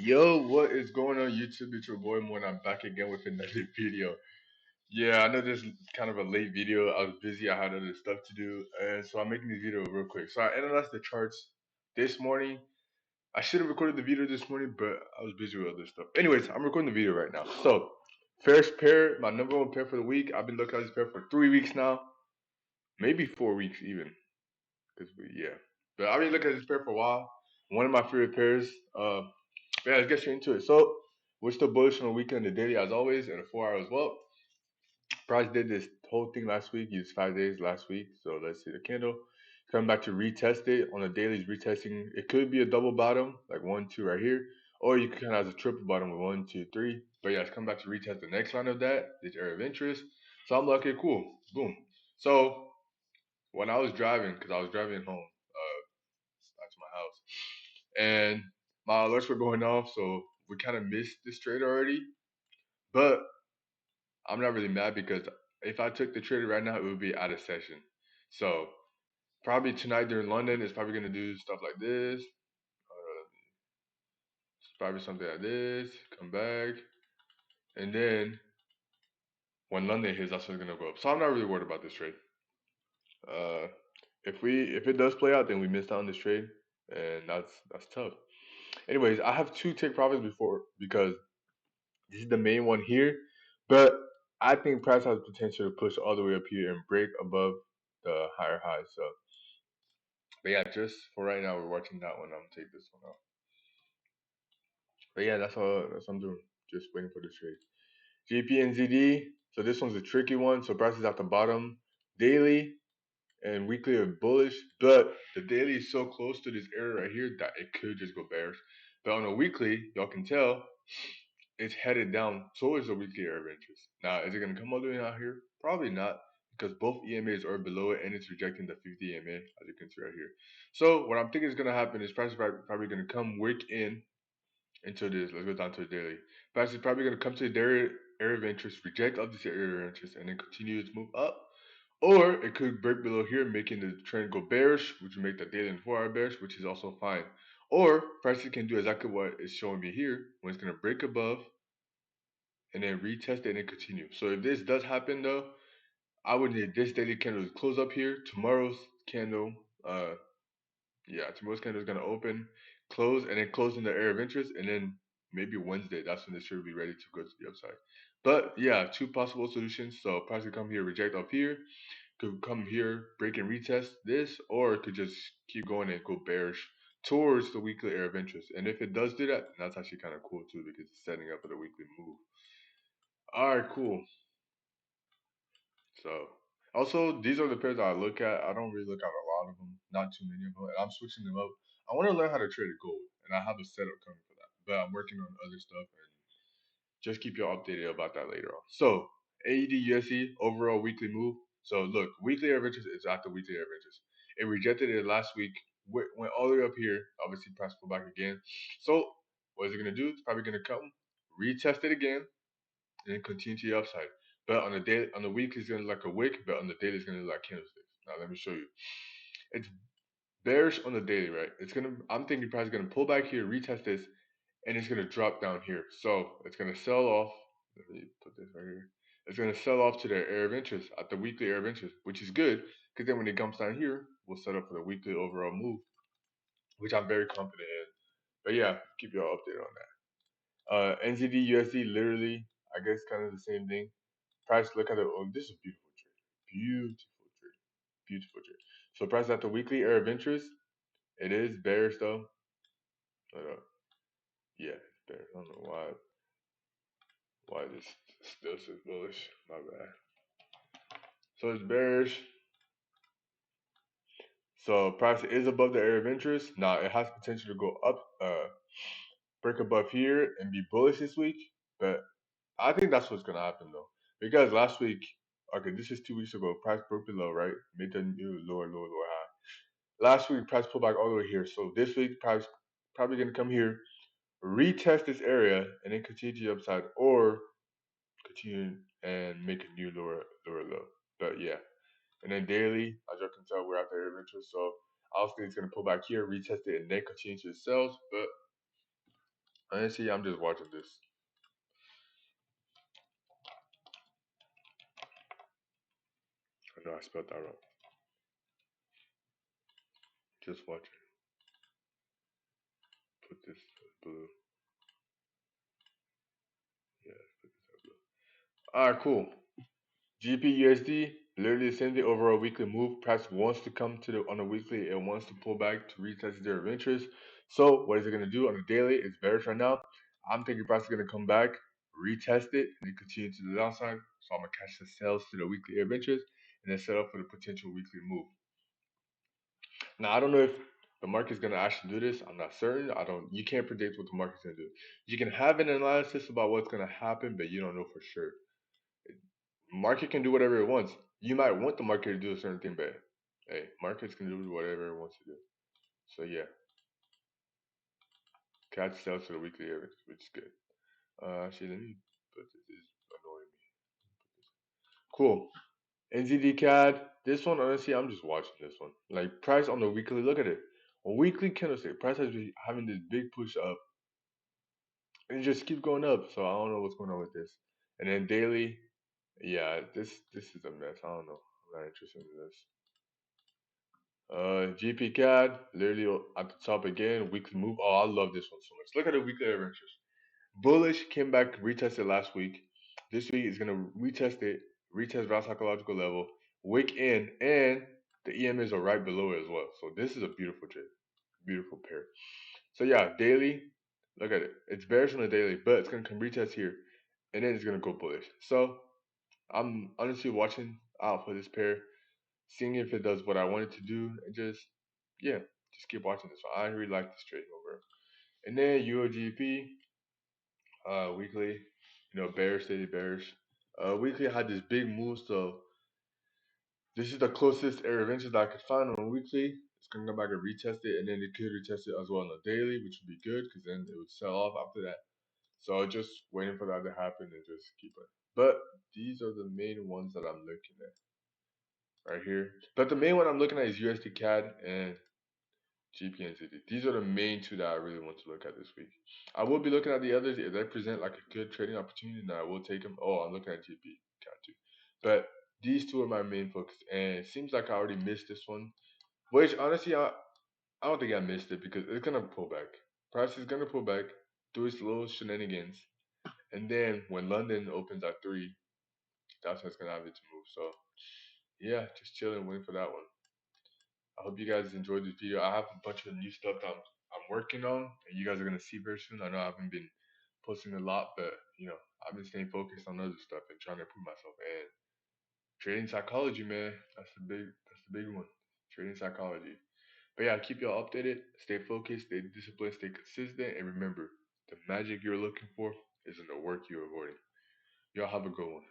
Yo, what is going on YouTube? It's your boy Moon. I'm back again with another video. Yeah, I know this is kind of a late video. I was busy. I had other stuff to do, and so I'm making this video real quick. So I analyzed the charts this morning. I should have recorded the video this morning, but I was busy with other stuff. Anyways, I'm recording the video right now. So first pair, my number one pair for the week. I've been looking at this pair for 3 weeks now, maybe 4 weeks even. Yeah, but I've been looking at this pair for a while. One of my favorite pairs. Yeah, let's get straight into it. So we're still bullish on the weekend, the daily as always, and the 4 hour as well. Price did this whole thing last week, used 5 days last week. So let's see the candle. Coming back to retest it on the dailies, retesting. It could be a double bottom, like 1, 2 right here. Or you could kind of have a triple bottom with 1, 2, 3. But yeah, it's come back to retest the next line of that, this area of interest. So I'm like, okay, cool. Boom. So when I was driving, because I was driving home, back to my house, and my alerts were going off, so we kind of missed this trade already. But I'm not really mad because if I took the trade right now, it would be out of session. So probably tonight during London, it's probably gonna do stuff like this. Probably something like this. Come back, and then when London hits, that's when it's gonna go up. So I'm not really worried about this trade. Uh, if it does play out, then we missed out on this trade, and that's tough. Anyways, I have two take profits before because this is the main one here, but I think price has potential to push all the way up here and break above the higher high. So, but yeah, just for right now, we're watching that one. I'm gonna take this one off. But yeah, that's all. That's what I'm doing. Just waiting for the trade. GP and ZD. So this one's a tricky one. So price is at the bottom. Daily and weekly are bullish, but the daily is so close to this area right here that it could just go bearish. But on a weekly, y'all can tell it's headed down towards the weekly area of interest. Now, is it going to come all the way out here? Probably not, because both EMAs are below it and it's rejecting the 50 EMA, as you can see right here. So, what I'm thinking is going to happen is price is probably going to come wick in into this. Let's go down to the daily. Price is probably going to come to the area of interest, reject of this area of interest, and then continue its move up. Or it could break below here, making the trend go bearish, which would make the daily and 4 hour bearish, which is also fine. Or prices can do exactly what it's showing me here, when it's going to break above and then retest it and continue. So if this does happen though, I would need this daily candle to close up here. Tomorrow's candle, tomorrow's candle is gonna open, close, and then close in the area of interest, and then maybe Wednesday. That's when this should be ready to go to the upside. But yeah, two possible solutions. So price could come here, reject up here, could come here, break and retest this, or it could just keep going and go bearish towards the weekly area of interest. And if it does do that, that's actually kind of cool too because it's setting up for the weekly move. All right, cool. So also these are the pairs that I look at. I don't really look at a lot of them, not too many of them, and I'm switching them up. I want to learn how to trade gold, and I have a setup coming for that. But I'm working on other stuff, and just keep you updated about that later on. So AED USD overall weekly move. So look, weekly averages is at the weekly averages. It rejected it last week, went all the way up here. Obviously, price pull back again. So what is it gonna do? It's probably gonna come retest it again and then continue to the upside. But on the day, on the weekly, it's gonna look like a wick, but on the daily, it's gonna look like candlesticks. Now let me show you. It's bearish on the daily, right? It's gonna. I'm thinking price is gonna pull back here, retest this, and it's gonna drop down here. So it's gonna sell off. Let me put this right here. It's gonna sell off to the area of interest at the weekly area of interest, which is good because then when it comes down here, we'll set up for the weekly overall move, which I'm very confident in. But yeah, keep y'all updated on that. NZD USD literally, I guess, kind of the same thing. Price, look at it. Oh, this is a beautiful trade. Beautiful trade. Beautiful trade. So price at the weekly area of interest. It is bearish though. But, yeah, it's bearish. I don't know why this still says bullish. My bad. So it's bearish. So price is above the area of interest. Now it has potential to go up, break above here and be bullish this week. But I think that's what's gonna happen though. Because last week, okay, this is 2 weeks ago, price broke below, right? Made the new lower high. Last week, price pulled back all the way here. So this week, price probably going to come here, retest this area, and then continue to the upside, or continue and make a new lower low. But yeah, and then daily, as you can tell, we're at the area of interest. So obviously, it's going to pull back here, retest it, and then continue to the sales. But Honestly, I'm just watching this. I know I spelled that wrong. Just watching. Put this blue. Yeah, put this blue. All right, cool. GPUSD, literally the same thing over a weekly move. Price wants to come to the on a weekly, it wants to pull back to retest their interest. So what is it gonna do on a daily? It's bearish right now. I'm thinking price is gonna come back, retest it, and then continue to the downside. So I'm gonna catch the sales to the weekly area of interest and then set up for the potential weekly move. Now I don't know if the market's gonna actually do this. I'm not certain. I don't. You can't predict what the market's gonna do. You can have an analysis about what's gonna happen, but you don't know for sure. Market can do whatever it wants. You might want the market to do a certain thing, but hey, markets can do whatever it wants to do. So yeah, catch sells to the weekly average, which is good. Actually, let me put this. Is annoying me. Cool. NZD CAD. This one, honestly, I'm just watching this one. Like price on the weekly. Look at it. A weekly candlestick. Price has been having this big push up, and it just keeps going up. So I don't know what's going on with this. And then daily, yeah, this is a mess. I don't know. I'm not interested in this. GP CAD, literally at the top again, weekly move. Oh, I love this one so much. Look at the weekly averages. Bullish came back, retested last week. This week is gonna retest it, retest route psychological level, wick in, and the EMAs are right below it as well. So this is a beautiful trade, beautiful pair. So yeah, daily, look at it. It's bearish on the daily, but it's gonna come retest here, and then it's gonna go bullish. So I'm honestly watching out for this pair, seeing if it does what I want it to do, and just yeah, just keep watching this one. I really like this trade over. And then UOGP weekly, bearish, steady bearish. Weekly had this big move, so this is the closest area of interest that I could find on weekly. It's gonna come back and retest it, and then it could retest it as well on the daily, which would be good because then it would sell off after that. So just waiting for that to happen and just keep it. But these are the main ones that I'm looking at right here. But the main one I'm looking at is USD CAD and GPNZD. These are the main two that I really want to look at this week. I will be looking at the others if they present like a good trading opportunity. Then I will take them. Oh, I'm looking at GP CAD too. But these two are my main focus, and it seems like I already missed this one. Which honestly, I don't think I missed it because it's gonna pull back. Price is gonna pull back, do its little shenanigans, and then when London opens at 3, that's when it's gonna have it to move. So yeah, just chilling, waiting for that one. I hope you guys enjoyed this video. I have a bunch of new stuff that I'm working on, and you guys are gonna see very soon. I know I haven't been posting a lot, but I've been staying focused on other stuff and trying to improve myself. And trading psychology, man, that's the big one. Trading psychology. But yeah, keep y'all updated. Stay focused, stay disciplined, stay consistent, and remember, the magic you're looking for is in the work you're avoiding. Y'all have a good one.